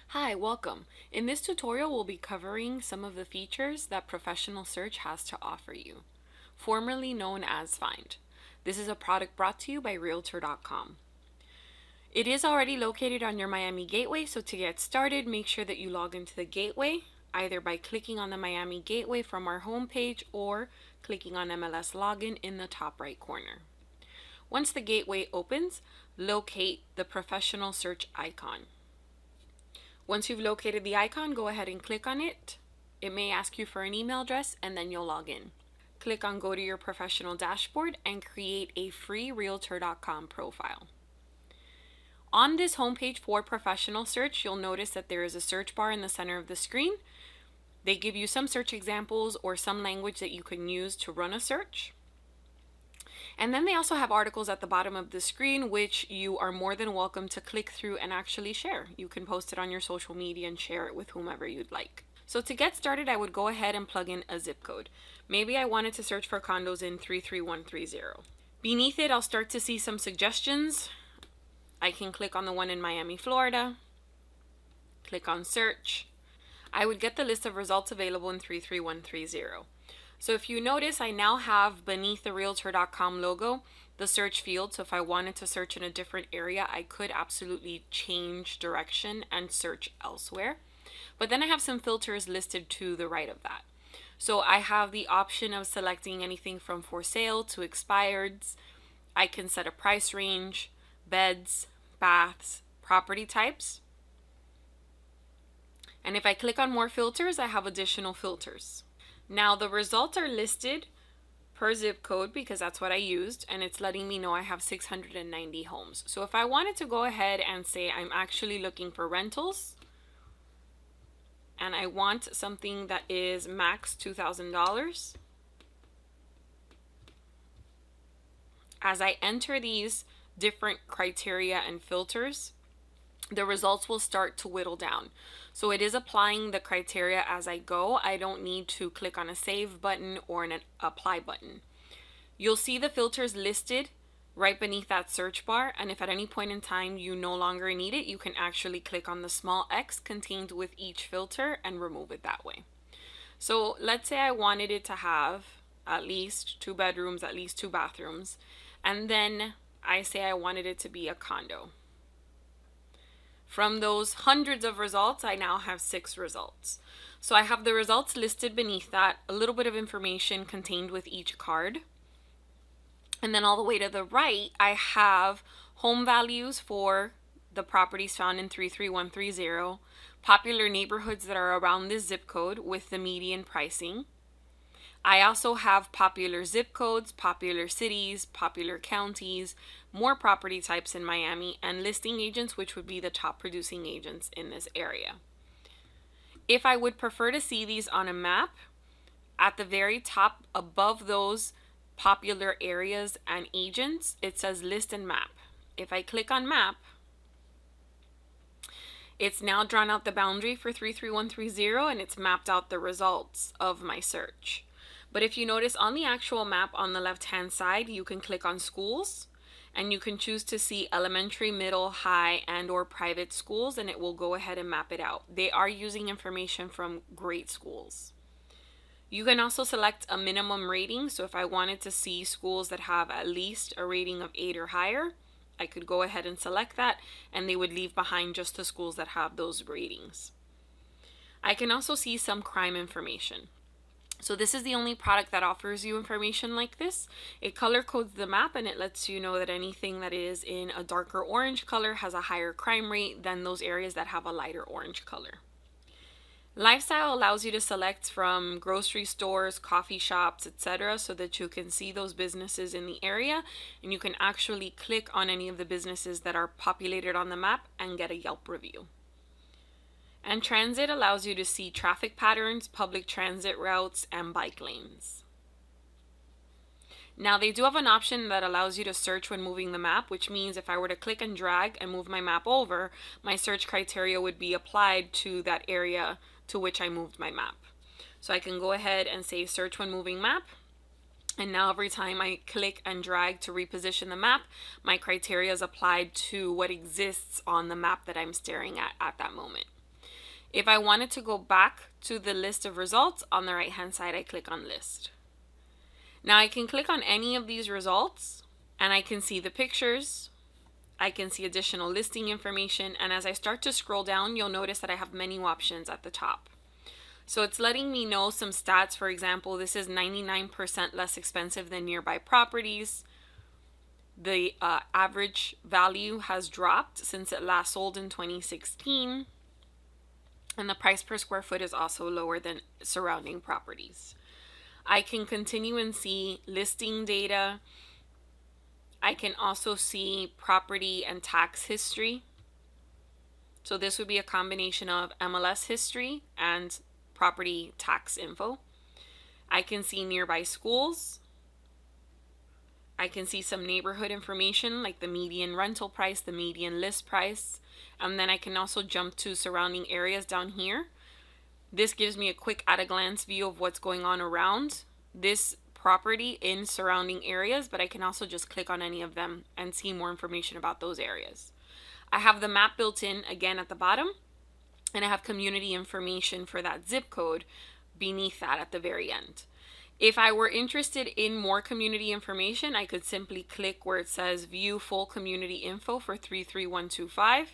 Hi, welcome. In this tutorial, we'll be covering some of the features that Professional Search has to offer you, formerly known as Find. This is a product brought to you by Realtor.com. It is already located on your Miami gateway, so to get started, make sure that you log into the gateway, either by clicking on the Miami gateway from our homepage or clicking on MLS login in the top right corner. Once the gateway opens, locate the Professional Search icon. Once you've located the icon, go ahead and click on it. It may ask you for an email address and then you'll log in. Click on Go to your professional dashboard and create a free Realtor.com profile. On this homepage for Professional Search, you'll notice that there is a search bar in the center of the screen. They give you some search examples or some language that you can use to run a search. And then they also have articles at the bottom of the screen, which you are more than welcome to click through and actually share. You can post it on your social media and share it with whomever you'd like. So to get started, I would go ahead and plug in a zip code. Maybe I wanted to search for condos in 33130. Beneath it, I'll start to see some suggestions. I can click on the one in Miami, Florida. Click on search. I would get the list of results available in 33130. So if you notice, I now have beneath the Realtor.com logo, the search field. So if I wanted to search in a different area, I could absolutely change direction and search elsewhere. But then I have some filters listed to the right of that. So I have the option of selecting anything from for sale to expireds. I can set a price range, beds, baths, property types. And if I click on more filters, I have additional filters. Now the results are listed per zip code because that's what I used, and it's letting me know I have 690 homes. So if I wanted to go ahead and say I'm actually looking for rentals and I want something that is max $2,000, as I enter these different criteria and filters, the results will start to whittle down. So it is applying the criteria as I go. I don't need to click on a save button or an apply button. You'll see the filters listed right beneath that search bar, and if at any point in time you no longer need it, you can actually click on the small X contained with each filter and remove it that way. So let's say I wanted it to have at least 2 bedrooms, at least 2 bathrooms, and then I say I wanted it to be a condo. From those hundreds of results, I now have 6 results. So I have the results listed beneath that, a little bit of information contained with each card. And then all the way to the right, I have home values for the properties found in 33130, popular neighborhoods that are around this zip code with the median pricing. I also have popular zip codes, popular cities, popular counties, more property types in Miami, and listing agents, which would be the top producing agents in this area. If I would prefer to see these on a map, at the very top above those popular areas and agents, it says list and map. If I click on map, it's now drawn out the boundary for 33130 and it's mapped out the results of my search. But if you notice on the actual map on the left-hand side, you can click on schools and you can choose to see elementary, middle, high, and or private schools, and it will go ahead and map it out. They are using information from great schools. You can also select a minimum rating. So if I wanted to see schools that have at least a rating of 8 or higher, I could go ahead and select that, and they would leave behind just the schools that have those ratings. I can also see some crime information. So this is the only product that offers you information like this. It color codes the map and it lets you know that anything that is in a darker orange color has a higher crime rate than those areas that have a lighter orange color. Lifestyle allows you to select from grocery stores, coffee shops, etc., so that you can see those businesses in the area and you can actually click on any of the businesses that are populated on the map and get a Yelp review. And transit allows you to see traffic patterns, public transit routes, and bike lanes. Now they do have an option that allows you to search when moving the map, which means if I were to click and drag and move my map over, my search criteria would be applied to that area to which I moved my map. So I can go ahead and say search when moving map. And now every time I click and drag to reposition the map, my criteria is applied to what exists on the map that I'm staring at that moment. If I wanted to go back to the list of results, on the right hand side I click on list. Now I can click on any of these results and I can see the pictures, I can see additional listing information, and as I start to scroll down, you'll notice that I have menu options at the top. So it's letting me know some stats. For example, this is 99% less expensive than nearby properties. The average value has dropped since it last sold in 2016. And the price per square foot is also lower than surrounding properties. I can continue and see listing data. I can also see property and tax history. So this would be a combination of MLS history and property tax info. I can see nearby schools. I can see some neighborhood information like the median rental price, the median list price, and then I can also jump to surrounding areas down here. This gives me a quick at-a-glance view of what's going on around this property in surrounding areas, but I can also just click on any of them and see more information about those areas. I have the map built in again at the bottom, and I have community information for that zip code beneath that at the very end. If I were interested in more community information, I could simply click where it says view full community info for 33125.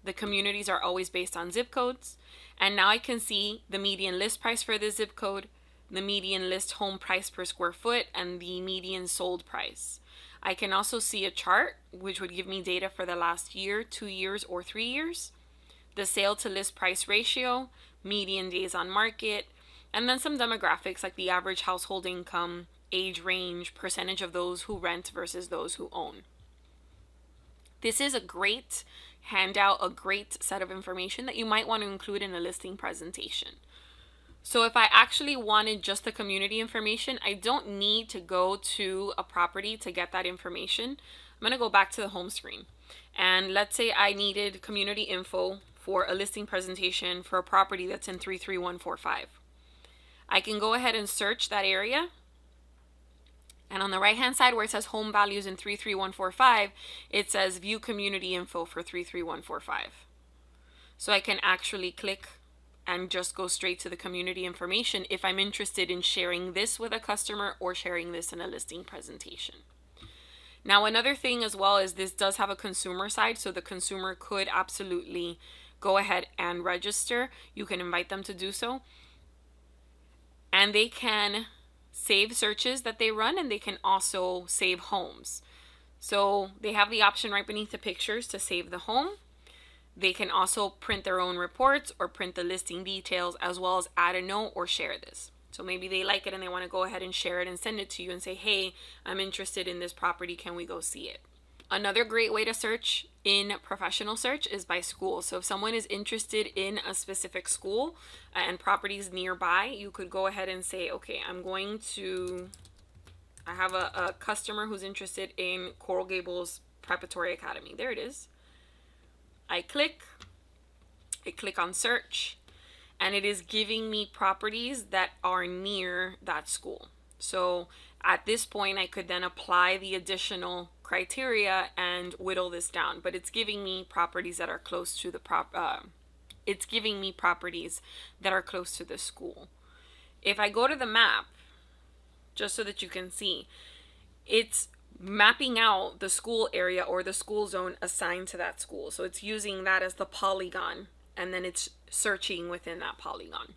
The communities are always based on zip codes. And now I can see the median list price for the zip code, the median list home price per square foot, and the median sold price. I can also see a chart which would give me data for the last year, 2 years, or 3 years. The sale to list price ratio, median days on market, and then some demographics like the average household income, age range, percentage of those who rent versus those who own. This is a great handout, a great set of information that you might want to include in a listing presentation. So if I actually wanted just the community information, I don't need to go to a property to get that information. I'm going to go back to the home screen. And let's say I needed community info for a listing presentation for a property that's in 33145. I can go ahead and search that area. And on the right hand side where it says home values in 33145, it says view community info for 33145. So I can actually click and just go straight to the community information if I'm interested in sharing this with a customer or sharing this in a listing presentation. Now another thing as well is this does have a consumer side, so the consumer could absolutely go ahead and register. You can invite them to do so. And they can save searches that they run, and they can also save homes. So they have the option right beneath the pictures to save the home. They can also print their own reports or print the listing details, as well as add a note or share this. So maybe they like it and they want to go ahead and share it and send it to you and say, hey, I'm interested in this property. Can we go see it? Another great way to search in professional search is by school. So if someone is interested in a specific school and properties nearby, you could go ahead and say, okay, I have a customer who's interested in Coral Gables Preparatory Academy. There it is. I click on search, and it is giving me properties that are near that school. So at this point, I could then apply the additional criteria and whittle this down, but it's giving me properties that are close to the school. If I go to the map, just so that you can see, it's mapping out the school area or the school zone assigned to that school. So it's using that as the polygon, and then it's searching within that polygon.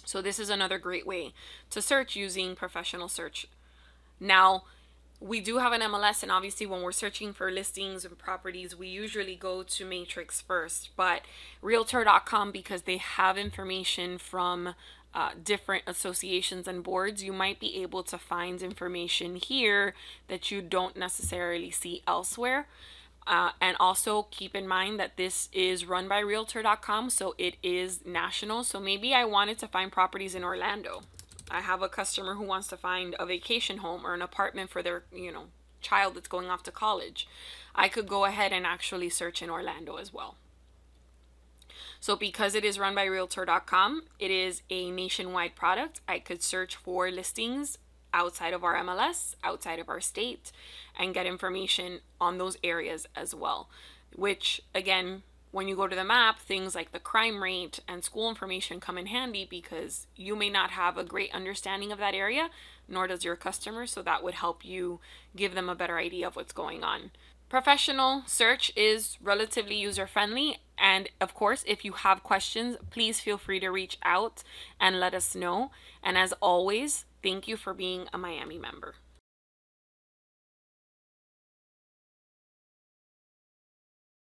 So this is another great way to search using professional search. Now, we do have an MLS, and obviously when we're searching for listings and properties, we usually go to Matrix first, but Realtor.com, because they have information from different associations and boards, you might be able to find information here that you don't necessarily see elsewhere. And also keep in mind that this is run by Realtor.com, so it is national. So maybe I wanted to find properties in Orlando. I have a customer who wants to find a vacation home or an apartment for their, child that's going off to college. I could go ahead and actually search in Orlando as well. So because it is run by Realtor.com, it is a nationwide product. I could search for listings outside of our MLS, outside of our state, and get information on those areas as well, which again, when you go to the map, things like the crime rate and school information come in handy because you may not have a great understanding of that area, nor does your customer, so that would help you give them a better idea of what's going on. Professional search is relatively user friendly, and of course, if you have questions, please feel free to reach out and let us know. And as always, thank you for being a Miami member.